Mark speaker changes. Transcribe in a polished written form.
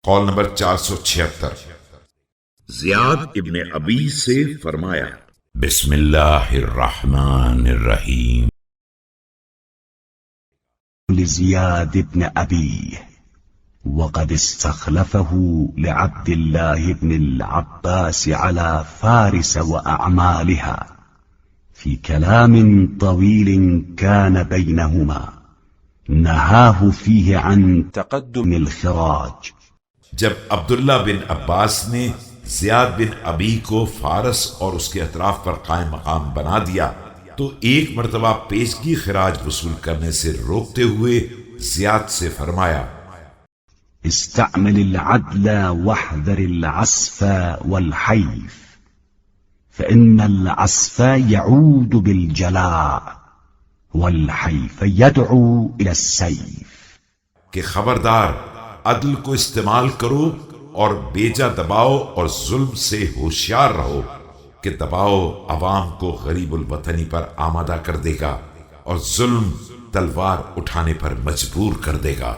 Speaker 1: قول نمبر 476۔
Speaker 2: زیاد ابن ابی سے فرمایا،
Speaker 1: بسم اللہ الرحمن الرحیم۔
Speaker 3: لزياد بن أبيه وقد استخلفه لعبد الله بن العباس على فارس وأعمالها في كلام طويل كان بينهما نهاه فيه عن تقدم الخراج۔
Speaker 1: جب عبداللہ بن عباس نے زیاد بن ابی کو فارس اور اس کے اطراف پر قائم مقام بنا دیا تو ایک مرتبہ پیشگی خراج وصول کرنے سے روکتے ہوئے زیاد سے فرمایا،
Speaker 3: استعمل العدل واحذر العسف والحيف فإن العسف يعود بالجلاء والحيف يدعو إلى السيف۔
Speaker 1: کہ خبردار عدل کو استعمال کرو اور بیجا دباؤ اور ظلم سے ہوشیار رہو کہ دباؤ عوام کو غریب الوطنی پر آمادہ کر دے گا اور ظلم تلوار اٹھانے پر مجبور کر دے گا۔